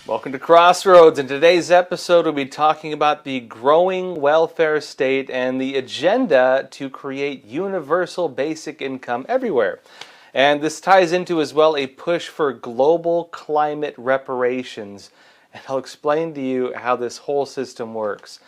Welcome to Crossroads. In today's episode, we'll be talking about the growing welfare state and the agenda to create universal basic income everywhere. And this ties into as well a push for global climate reparations. And I'll explain to you how this whole system works.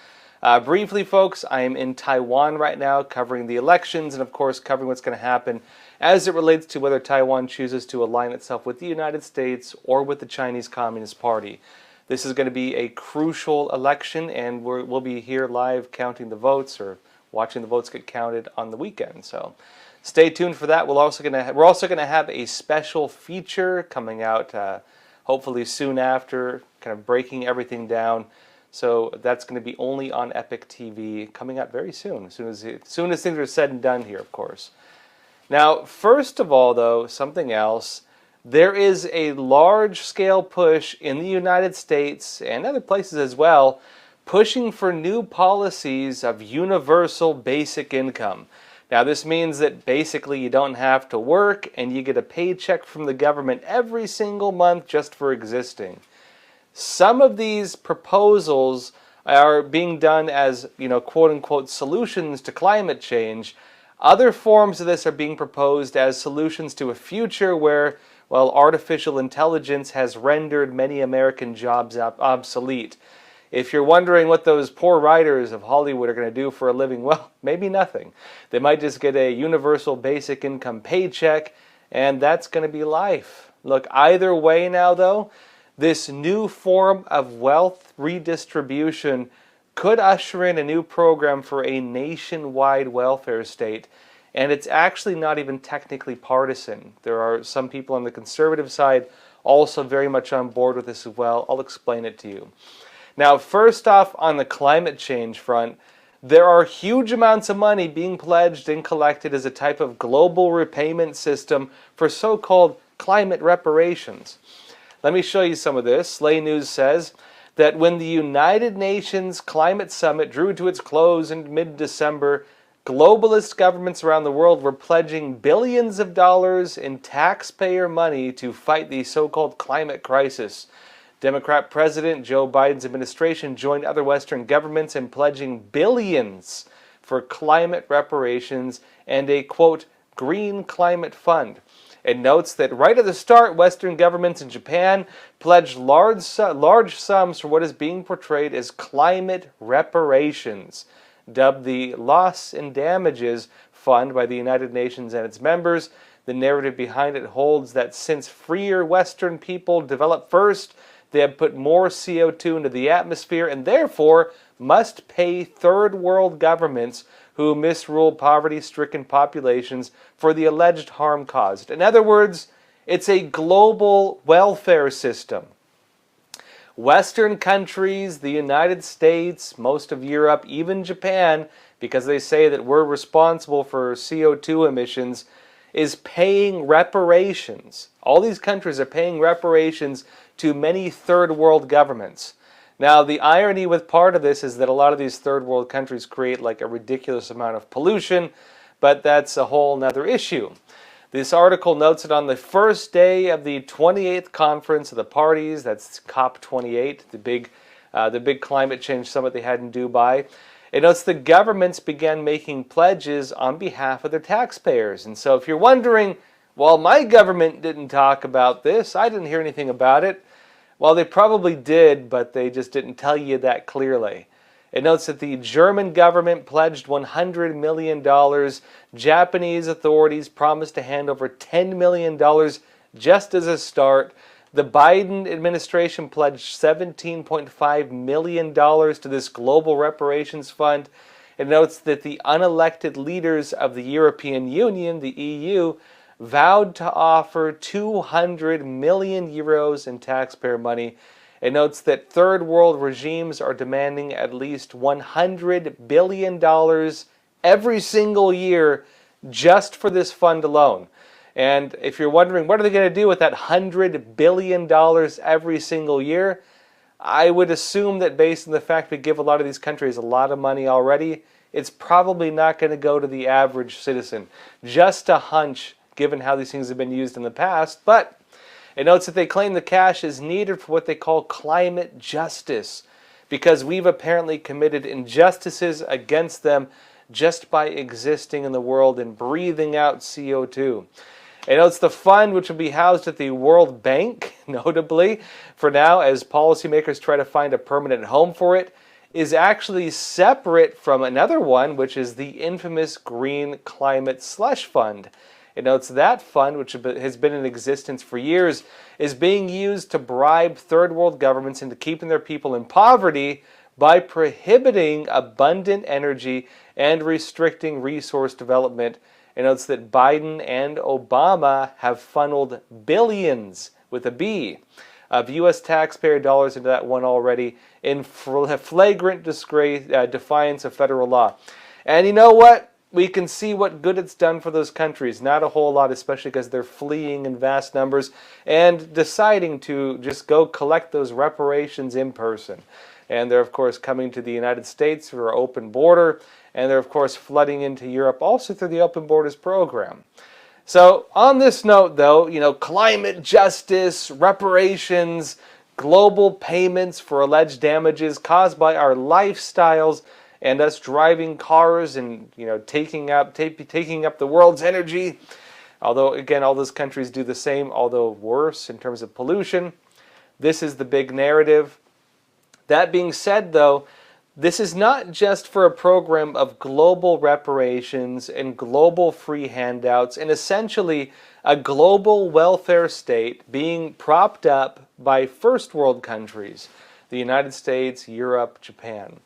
Briefly, folks, I am in Taiwan right now covering the elections and, of course, covering what's going to happen as it relates to whether Taiwan chooses to align itself with the United States or with the Chinese Communist Party. This is going to be a crucial election, and we'll be here live counting the votes or watching the votes get counted on the weekend. So stay tuned for that. We're also going to have a special feature coming out hopefully soon after, kind of breaking everything down. So that's going to be only on Epoch TV, coming out very soon, as soon as things are said and done here, of course. Now, first of all, though, something else. There is a large-scale push in the United States and other places as well, pushing for new policies of universal basic income. Now, this means that basically you don't have to work and you get a paycheck from the government every single month just for existing. Some of these proposals are being done as, quote-unquote, solutions to climate change. Other forms of this are being proposed as solutions to a future where, well, artificial intelligence has rendered many American jobs obsolete. If you're wondering what those poor writers of Hollywood are going to do for a living, well, maybe nothing. They might just get a universal basic income paycheck, and that's going to be life. Look, either way now, though, this new form of wealth redistribution could usher in a new program for a nationwide welfare state, and it's actually not even technically partisan. There are some people on the conservative side also very much on board with this as well. I'll explain it to you. Now, first off, on the climate change front, there are huge amounts of money being pledged and collected as a type of global repayment system for so-called climate reparations. Let me show you some of this. Slay News says that when the United Nations Climate Summit drew to its close in mid-December, globalist governments around the world were pledging billions of dollars in taxpayer money to fight the so-called climate crisis. Democrat President Joe Biden's administration joined other Western governments in pledging billions for climate reparations and a, quote, green climate fund. It notes that right at the start, Western governments in Japan pledged large sums for what is being portrayed as climate reparations, dubbed the Loss and Damages Fund by the United Nations and its members. The narrative behind it holds that since freer Western people developed first, they have put more CO2 into the atmosphere and therefore must pay third world governments who misrule poverty-stricken populations for the alleged harm caused. In other words, it's a global welfare system. Western countries, the United States, most of Europe, even Japan, because they say that we're responsible for CO2 emissions, is paying reparations. All these countries are paying reparations to many third world governments. Now, the irony with part of this is that a lot of these third world countries create like a ridiculous amount of pollution, but that's a whole nother issue. This article notes that on the first day of the 28th conference of the parties, that's COP28, the big climate change summit they had in Dubai, it notes the governments began making pledges on behalf of their taxpayers. And so if you're wondering, well, my government didn't talk about this, I didn't hear anything about it, well, they probably did, but they just didn't tell you that clearly. It notes that the German government pledged $100 million. Japanese authorities promised to hand over $10 million just as a start. The Biden administration pledged $17.5 million to this global reparations fund. It notes that the unelected leaders of the European Union, the EU, vowed to offer 200 million euros in taxpayer money. It notes that third world regimes are demanding at least $100 billion every single year just for this fund alone. And if you're wondering, what are they going to do with that $100 billion every single year? I would assume that based on the fact we give a lot of these countries a lot of money already, it's probably not going to go to the average citizen. Just a hunch, given how these things have been used in the past. But It notes that they claim the cash is needed for what they call climate justice, because we've apparently committed injustices against them just by existing in the world and breathing out CO2. It notes the fund, which will be housed at the World Bank, notably, for now, as policymakers try to find a permanent home for it, is actually separate from another one, which is the infamous Green Climate Slush Fund. It notes that fund, which has been in existence for years, is being used to bribe third world governments into keeping their people in poverty by prohibiting abundant energy and restricting resource development. It notes that Biden and Obama have funneled billions, with a B, of U.S. taxpayer dollars into that one already in flagrant defiance of federal law. And you know what? We can see what good it's done for those countries. Not a whole lot, especially because they're fleeing in vast numbers and deciding to just go collect those reparations in person. And they're, of course, coming to the United States through our open border. And they're, of course, flooding into Europe also through the Open Borders program. So on this note, though, climate justice, reparations, global payments for alleged damages caused by our lifestyles and us driving cars and, taking up the world's energy. Although, again, all those countries do the same, although worse in terms of pollution. This is the big narrative. That being said, though, this is not just for a program of global reparations and global free handouts and essentially a global welfare state being propped up by first world countries, the United States, Europe, Japan.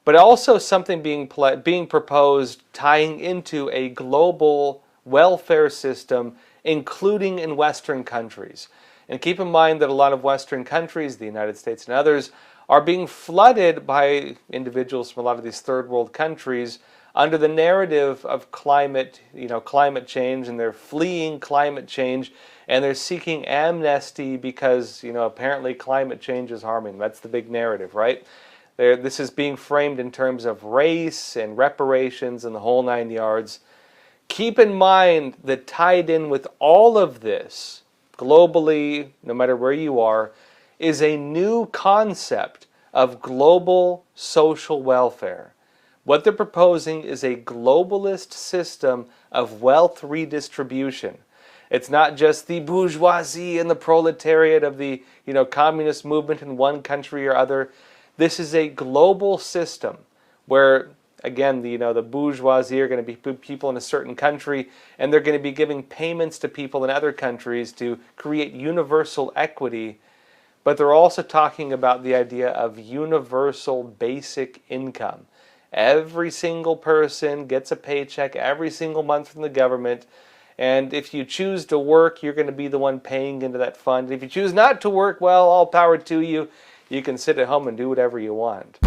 But also something being proposed tying into a global welfare system, including in Western countries. And keep in mind that a lot of Western countries, the United States and others, are being flooded by individuals from a lot of these third world countries under the narrative of climate change, and they're fleeing climate change, and they're seeking amnesty because, apparently climate change is harming them. That's the big narrative, right? This is being framed in terms of race and reparations and the whole 9 yards. Keep in mind that tied in with all of this, globally, no matter where you are, is a new concept of global social welfare. What they're proposing is a globalist system of wealth redistribution. It's not just the bourgeoisie and the proletariat of the communist movement in one country or other. This is a global system where, again, the bourgeoisie are going to be people in a certain country, and they're going to be giving payments to people in other countries to create universal equity. But they're also talking about the idea of universal basic income. Every single person gets a paycheck every single month from the government, and if you choose to work, you're going to be the one paying into that fund. If you choose not to work, well, all power to you. You can sit at home and do whatever you want.